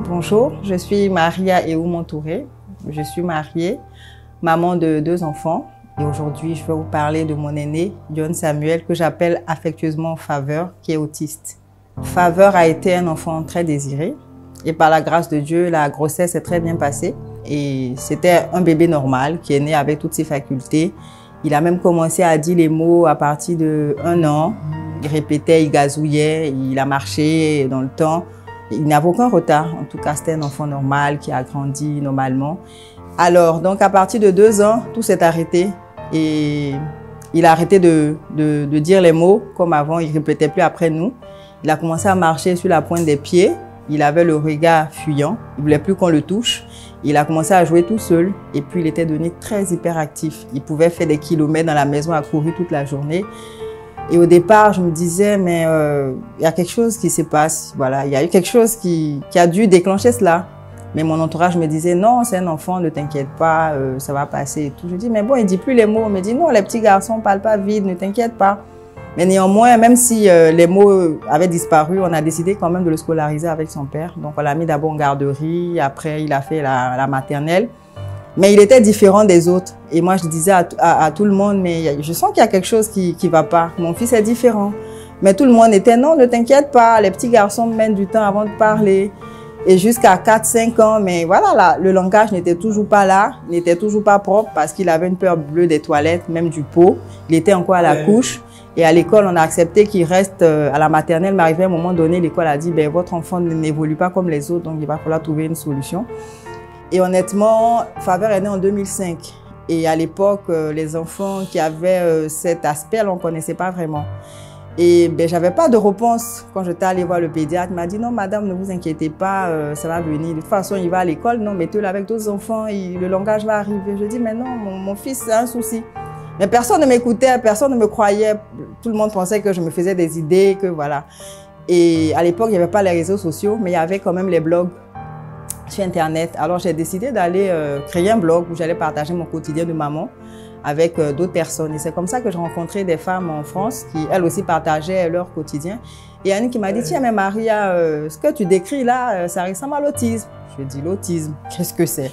Bonjour, je suis Maria Eoumontouré. Je suis mariée, maman de 2 enfants. Et aujourd'hui, je vais vous parler de mon aîné, John Samuel, que j'appelle affectueusement Faveur, qui est autiste. Faveur a été un enfant très désiré. Et par la grâce de Dieu, la grossesse s'est très bien passée. Et c'était un bébé normal qui est né avec toutes ses facultés. Il a même commencé à dire les mots à partir de 1 an. Il répétait, il gazouillait, il a marché dans le temps. Il n'avait aucun retard. En tout cas, c'était un enfant normal qui a grandi normalement. Alors, donc à partir de 2 ans, tout s'est arrêté. Et il a arrêté de dire les mots comme avant. Il ne répétait plus après nous. Il a commencé à marcher sur la pointe des pieds. Il avait le regard fuyant. Il ne voulait plus qu'on le touche. Il a commencé à jouer tout seul. Et puis, il était devenu très hyperactif. Il pouvait faire des kilomètres dans la maison à courir toute la journée. Et au départ, je me disais, mais il y a quelque chose qui se passe. Voilà, il y a eu quelque chose qui a dû déclencher cela. Mais mon entourage me disait, non, c'est un enfant, ne t'inquiète pas, ça va passer et tout. Je dis, mais bon, il ne dit plus les mots. Il me dit, non, les petits garçons ne parlent pas vite, ne t'inquiète pas. Mais néanmoins, même si les mots avaient disparu, on a décidé quand même de le scolariser avec son père. Donc, on l'a mis d'abord en garderie, après, il a fait la maternelle. Mais il était différent des autres. Et moi, je disais à tout le monde, mais je sens qu'il y a quelque chose qui ne va pas. Mon fils est différent. Mais tout le monde était, non, ne t'inquiète pas, les petits garçons mènent du temps avant de parler. Et jusqu'à 4-5 ans, mais voilà, le langage n'était toujours pas là, n'était toujours pas propre parce qu'il avait une peur bleue des toilettes, même du pot. Il était encore à la couche. Et à l'école, on a accepté qu'il reste à la maternelle. Mais arrivé à un moment donné, l'école a dit, ben, votre enfant n'évolue pas comme les autres, donc il va falloir trouver une solution. Et honnêtement, Faveur est né en 2005. Et à l'époque, les enfants qui avaient cet aspect, on ne connaissait pas vraiment. Et ben, je n'avais pas de réponse quand j'étais allée voir le pédiatre. Il m'a dit, non, madame, ne vous inquiétez pas, ça va venir. De toute façon, il va à l'école. Non, mettez-le avec d'autres enfants, le langage va arriver. Je dis, mais non, mon fils, c'est un souci. Mais personne ne m'écoutait, personne ne me croyait. Tout le monde pensait que je me faisais des idées, que voilà. Et à l'époque, il n'y avait pas les réseaux sociaux, mais il y avait quand même les blogs sur Internet. Alors, j'ai décidé d'aller créer un blog où j'allais partager mon quotidien de maman avec d'autres personnes. Et c'est comme ça que j'ai rencontré des femmes en France qui, elles aussi, partageaient leur quotidien. Et Annie qui m'a dit, tiens, mais Maria, ce que tu décris là, ça ressemble à l'autisme. Je dis, l'autisme, qu'est-ce que c'est?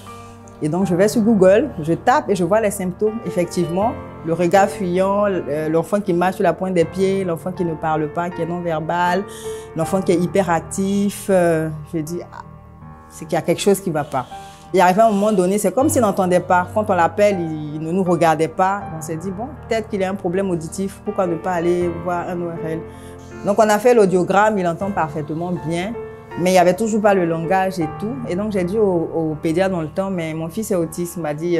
Et donc, je vais sur Google, je tape et je vois les symptômes. Effectivement, le regard fuyant, l'enfant qui marche sur la pointe des pieds, l'enfant qui ne parle pas, qui est non-verbal, l'enfant qui est hyperactif. Je dis, ah, c'est qu'il y a quelque chose qui ne va pas. Et arrivé à un moment donné, c'est comme s'il n'entendait pas. Quand on l'appelle, il ne nous regardait pas. On s'est dit, bon, peut-être qu'il a un problème auditif. Pourquoi ne pas aller voir un ORL? Donc, on a fait l'audiogramme, il entend parfaitement bien. Mais il n'y avait toujours pas le langage et tout. Et donc, j'ai dit au pédiatre dans le temps, mais mon fils est autiste. Il m'a dit,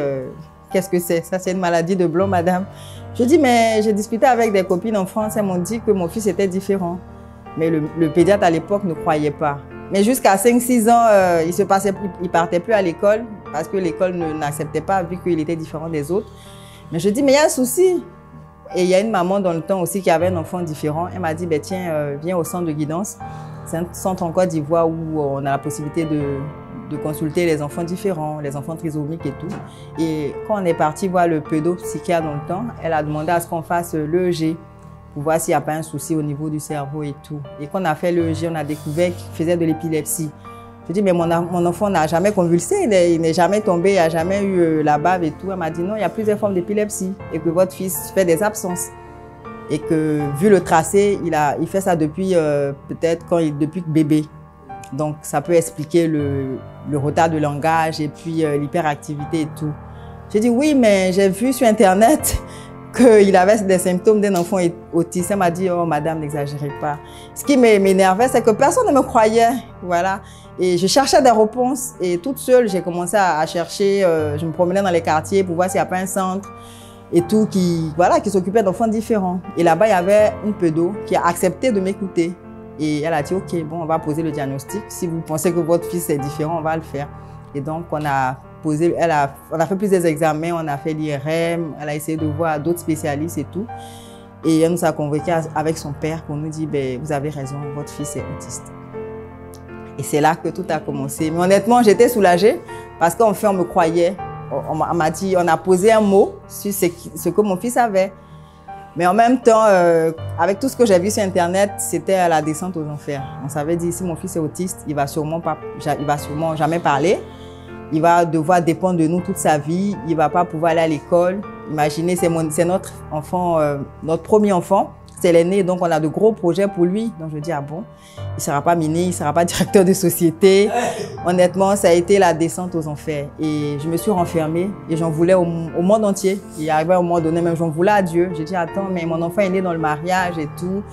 qu'est-ce que c'est? Ça, c'est une maladie de Blond, madame. Je dis, mais j'ai discuté avec des copines en France. Elles m'ont dit que mon fils était différent. Mais le pédiatre à l'époque ne croyait pas. Mais jusqu'à 5-6 ans, il partait plus à l'école parce que l'école n'acceptait pas vu qu'il était différent des autres. Mais je dis, mais il y a un souci. Et il y a une maman dans le temps aussi qui avait un enfant différent. Elle m'a dit, ben, tiens, viens au centre de guidance. C'est un centre en Côte d'Ivoire où on a la possibilité de consulter les enfants différents, les enfants trisomiques et tout. Et quand on est parti voir le pédopsychiatre dans le temps, elle a demandé à ce qu'on fasse l'EEG pour voir s'il n'y a pas un souci au niveau du cerveau et tout. Et quand on a fait l'EEG, on a découvert qu'il faisait de l'épilepsie. Je dis, mais mon enfant n'a jamais convulsé, il n'est jamais tombé, il n'a jamais eu la bave et tout. Elle m'a dit, non, il y a plusieurs formes d'épilepsie et que votre fils fait des absences. Et que, vu le tracé, il fait ça depuis peut-être depuis bébé. Donc, ça peut expliquer le retard de langage et puis l'hyperactivité et tout. J'ai dit, oui, mais j'ai vu sur Internet qu'il avait des symptômes d'un enfant autiste. Elle m'a dit, oh, madame, n'exagérez pas. Ce qui m'énervait, c'est que personne ne me croyait. Voilà. Et je cherchais des réponses. Et toute seule, j'ai commencé à chercher. Je me promenais dans les quartiers pour voir s'il n'y a pas un centre et tout qui s'occupait d'enfants différents. Et là-bas, il y avait une pédo qui a accepté de m'écouter. Et elle a dit, OK, bon, on va poser le diagnostic. Si vous pensez que votre fils est différent, on va le faire. Et donc, on a fait plusieurs examens, on a fait l'IRM, elle a essayé de voir d'autres spécialistes et tout. Et elle nous a convoqués avec son père pour nous dire, ben, vous avez raison, votre fils est autiste. Et c'est là que tout a commencé. Mais honnêtement, j'étais soulagée parce qu'en fait, on me croyait. On m'a dit, on a posé un mot sur ce que mon fils avait. Mais en même temps, avec tout ce que j'ai vu sur Internet, c'était la descente aux enfers. On s'avait dit, si mon fils est autiste, il va sûrement jamais parler. Il va devoir dépendre de nous toute sa vie. Il va pas pouvoir aller à l'école. Imaginez, c'est notre enfant, notre premier enfant. C'est l'aîné, donc on a de gros projets pour lui. Donc je dis, ah bon, il ne sera pas miné, il ne sera pas directeur de société. Honnêtement, ça a été la descente aux enfers. Et je me suis renfermée et j'en voulais au monde entier. Il arrivait à un moment donné, même j'en voulais à Dieu. J'ai dit, attends, mais mon enfant est né dans le mariage et tout.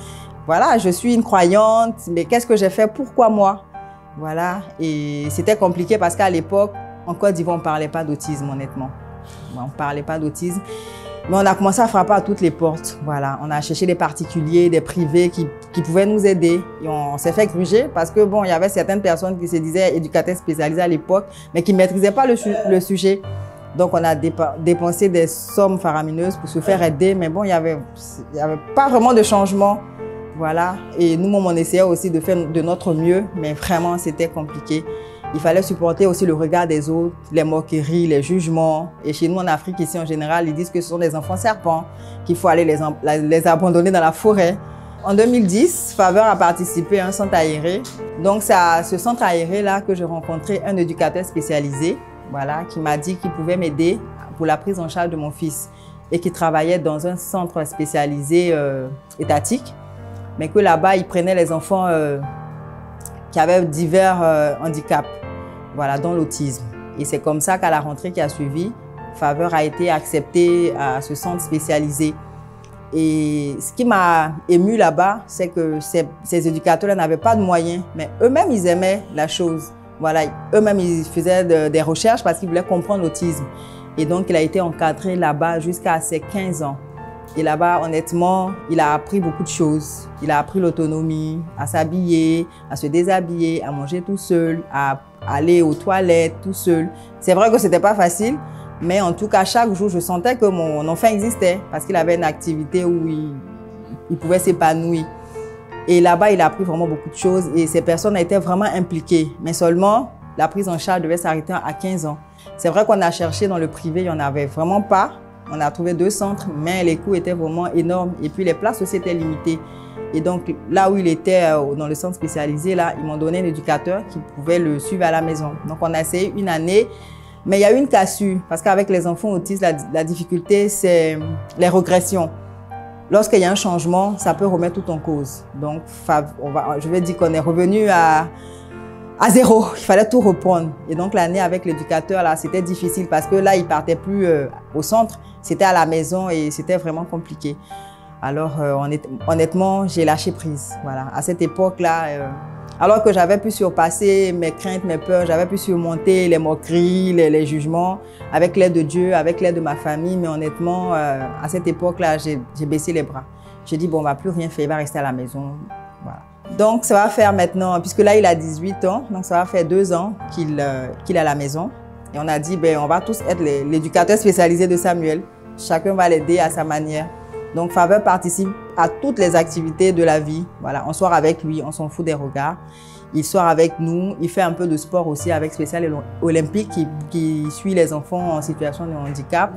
Voilà, je suis une croyante, mais qu'est-ce que j'ai fait? Pourquoi moi? Voilà, et c'était compliqué parce qu'à l'époque, en Côte d'Ivoire, on ne parlait pas d'autisme, honnêtement. On ne parlait pas d'autisme. Mais on a commencé à frapper à toutes les portes. Voilà, on a cherché des particuliers, des privés qui pouvaient nous aider. Et on s'est fait gruger parce que bon, il y avait certaines personnes qui se disaient éducateurs spécialisés à l'époque, mais qui ne maîtrisaient pas le sujet. Donc, on a dépensé des sommes faramineuses pour se faire aider. Mais bon, il y avait pas vraiment de changement. Voilà. Et nous, on essayait aussi de faire de notre mieux, mais vraiment, c'était compliqué. Il fallait supporter aussi le regard des autres, les moqueries, les jugements. Et chez nous, en Afrique, ici, en général, ils disent que ce sont des enfants serpents, qu'il faut aller les abandonner dans la forêt. En 2010, Faveur a participé à un centre aéré. Donc, c'est à ce centre aéré-là que j'ai rencontré un éducateur spécialisé, voilà, qui m'a dit qu'il pouvait m'aider pour la prise en charge de mon fils et qui travaillait dans un centre spécialisé étatique, mais que là-bas, il prenait les enfants qui avaient divers handicaps. Voilà, dans l'autisme. Et c'est comme ça qu'à la rentrée qui a suivi, Faveur a été acceptée à ce centre spécialisé. Et ce qui m'a émue là-bas, c'est que ces éducateurs n'avaient pas de moyens, mais eux-mêmes, ils aimaient la chose. Voilà, eux-mêmes, ils faisaient des recherches parce qu'ils voulaient comprendre l'autisme. Et donc, il a été encadré là-bas jusqu'à ses 15 ans. Et là-bas, honnêtement, il a appris beaucoup de choses. Il a appris l'autonomie, à s'habiller, à se déshabiller, à manger tout seul, à aller aux toilettes tout seul. C'est vrai que c'était pas facile, mais en tout cas, chaque jour, je sentais que mon enfant existait parce qu'il avait une activité où il pouvait s'épanouir. Et là-bas, il a appris vraiment beaucoup de choses et ces personnes étaient vraiment impliquées. Mais seulement, la prise en charge devait s'arrêter à 15 ans. C'est vrai qu'on a cherché dans le privé, il n'y en avait vraiment pas. On a trouvé 2 centres, mais les coûts étaient vraiment énormes. Et puis, les places aussi étaient limitées. Et donc, là où il était, dans le centre spécialisé, là, ils m'ont donné un éducateur qui pouvait le suivre à la maison. Donc, on a essayé une année, mais il y a eu une cassure. Parce qu'avec les enfants autistes, la difficulté, c'est les régressions. Lorsqu'il y a un changement, ça peut remettre tout en cause. Donc, je vais dire qu'on est revenu à zéro. Il fallait tout reprendre. Et donc, l'année avec l'éducateur, là, c'était difficile parce que là, il partait plus au centre. C'était à la maison et c'était vraiment compliqué. Alors, honnêtement, j'ai lâché prise. Voilà. À cette époque-là, alors que j'avais pu surpasser mes craintes, mes peurs, j'avais pu surmonter les moqueries, les jugements, avec l'aide de Dieu, avec l'aide de ma famille. Mais honnêtement, à cette époque-là, j'ai baissé les bras. J'ai dit, bon, on ne va plus rien faire, il va rester à la maison. Voilà. Donc, ça va faire maintenant, puisque là, il a 18 ans, donc ça va faire 2 ans qu'il est à la maison. Et on a dit, ben, on va tous être l'éducateur spécialisé de Samuel. Chacun va l'aider à sa manière. Donc, Faveur participe à toutes les activités de la vie. Voilà, on sort avec lui, on s'en fout des regards. Il sort avec nous, il fait un peu de sport aussi avec Spécial Olympique qui suit les enfants en situation de handicap.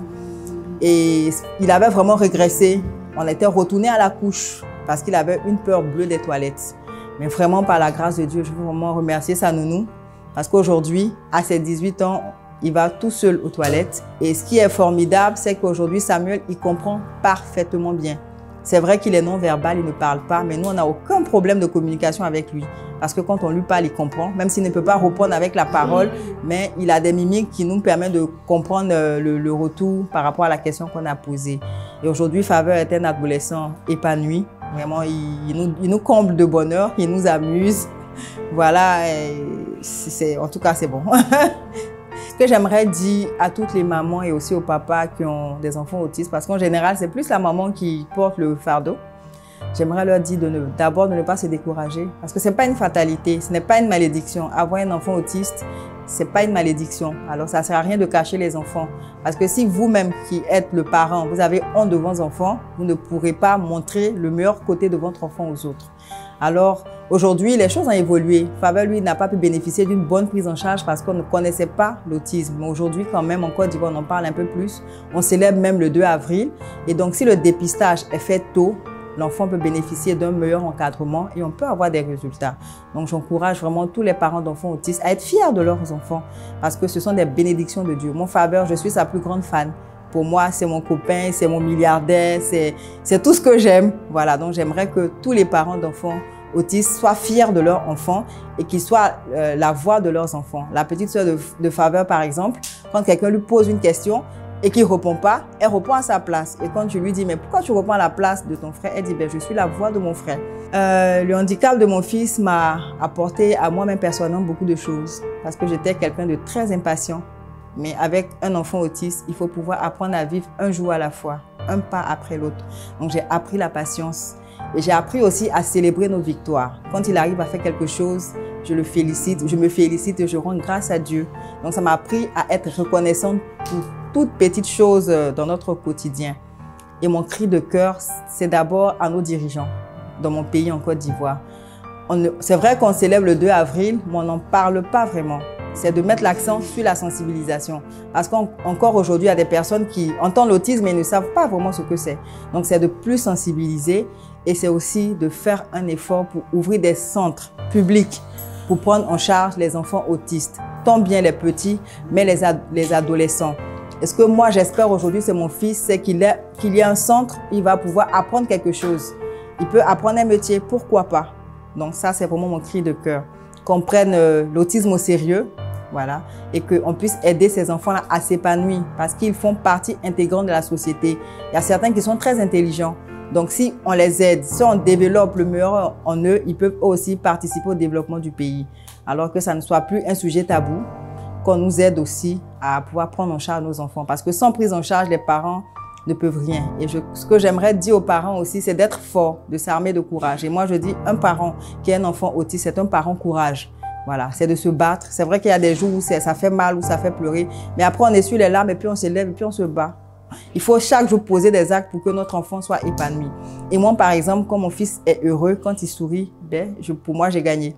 Et il avait vraiment régressé. On était retourné à la couche parce qu'il avait une peur bleue des toilettes. Mais vraiment, par la grâce de Dieu, je veux vraiment remercier sa nounou parce qu'aujourd'hui, à ses 18 ans, il va tout seul aux toilettes. Et ce qui est formidable, c'est qu'aujourd'hui, Samuel, il comprend parfaitement bien. C'est vrai qu'il est non-verbal, il ne parle pas, mais nous, on n'a aucun problème de communication avec lui. Parce que quand on lui parle, il comprend, même s'il ne peut pas répondre avec la parole, mais il a des mimiques qui nous permettent de comprendre le retour par rapport à la question qu'on a posée. Et aujourd'hui, Faveur est un adolescent épanoui. Vraiment, il nous comble de bonheur, il nous amuse. Voilà, en tout cas, c'est bon. Ce que j'aimerais dire à toutes les mamans et aussi aux papas qui ont des enfants autistes, parce qu'en général, c'est plus la maman qui porte le fardeau. J'aimerais leur dire d'abord de ne pas se décourager, parce que ce n'est pas une fatalité, ce n'est pas une malédiction. Avoir un enfant autiste, ce n'est pas une malédiction. Alors, ça ne sert à rien de cacher les enfants. Parce que si vous-même qui êtes le parent, vous avez honte de vos enfants, vous ne pourrez pas montrer le meilleur côté de votre enfant aux autres. Alors, Aujourd'hui, les choses ont évolué. Faveur, lui, n'a pas pu bénéficier d'une bonne prise en charge parce qu'on ne connaissait pas l'autisme. Mais aujourd'hui, quand même, en Côte d'Ivoire, on en parle un peu plus. On célèbre même le 2 avril. Et donc, si le dépistage est fait tôt, l'enfant peut bénéficier d'un meilleur encadrement et on peut avoir des résultats. Donc, j'encourage vraiment tous les parents d'enfants autistes à être fiers de leurs enfants parce que ce sont des bénédictions de Dieu. Mon Faveur, je suis sa plus grande fan. Pour moi, c'est mon copain, c'est mon milliardaire, c'est tout ce que j'aime. Voilà, donc j'aimerais que tous les parents d'enfants autistes soient fiers de leurs enfants et qu'ils soient la voix de leurs enfants. La petite sœur de Faveur, par exemple, quand quelqu'un lui pose une question et qu'il ne répond pas, elle répond à sa place. Et quand tu lui dis, mais pourquoi tu réponds à la place de ton frère? Elle dit, ben, je suis la voix de mon frère. Le handicap de mon fils m'a apporté à moi-même personnellement beaucoup de choses parce que j'étais quelqu'un de très impatient. Mais avec un enfant autiste, il faut pouvoir apprendre à vivre un jour à la fois, un pas après l'autre. Donc, j'ai appris la patience. Et j'ai appris aussi à célébrer nos victoires. Quand il arrive à faire quelque chose, je le félicite, je me félicite et je rends grâce à Dieu. Donc ça m'a appris à être reconnaissante pour toutes petites choses dans notre quotidien. Et mon cri de cœur, c'est d'abord à nos dirigeants dans mon pays, en Côte d'Ivoire. C'est vrai qu'on célèbre le 2 avril, mais on n'en parle pas vraiment. C'est de mettre l'accent sur la sensibilisation. Parce qu'encore aujourd'hui, il y a des personnes qui entendent l'autisme et ne savent pas vraiment ce que c'est. Donc c'est de plus sensibiliser. Et c'est aussi de faire un effort pour ouvrir des centres publics pour prendre en charge les enfants autistes, tant bien les petits, mais les adolescents. Et ce que moi j'espère aujourd'hui, c'est mon fils, c'est qu'il y ait un centre, il va pouvoir apprendre quelque chose. Il peut apprendre un métier, pourquoi pas? Donc ça, c'est vraiment mon cri de cœur. Qu'on prenne l'autisme au sérieux, voilà, et qu'on puisse aider ces enfants-là à s'épanouir parce qu'ils font partie intégrante de la société. Il y a certains qui sont très intelligents. Donc, si on les aide, si on développe le meilleur en eux, ils peuvent aussi participer au développement du pays. Alors que ça ne soit plus un sujet tabou, qu'on nous aide aussi à pouvoir prendre en charge nos enfants. Parce que sans prise en charge, les parents ne peuvent rien. Et ce que j'aimerais dire aux parents aussi, c'est d'être fort, de s'armer de courage. Et moi, je dis, un parent qui a un enfant autiste, c'est un parent courage. Voilà, c'est de se battre. C'est vrai qu'il y a des jours où ça fait mal, où ça fait pleurer. Mais après, on essuie les larmes et puis on se lève et puis on se bat. Il faut chaque jour poser des actes pour que notre enfant soit épanoui. Et moi, par exemple, quand mon fils est heureux, quand il sourit, ben, pour moi, j'ai gagné.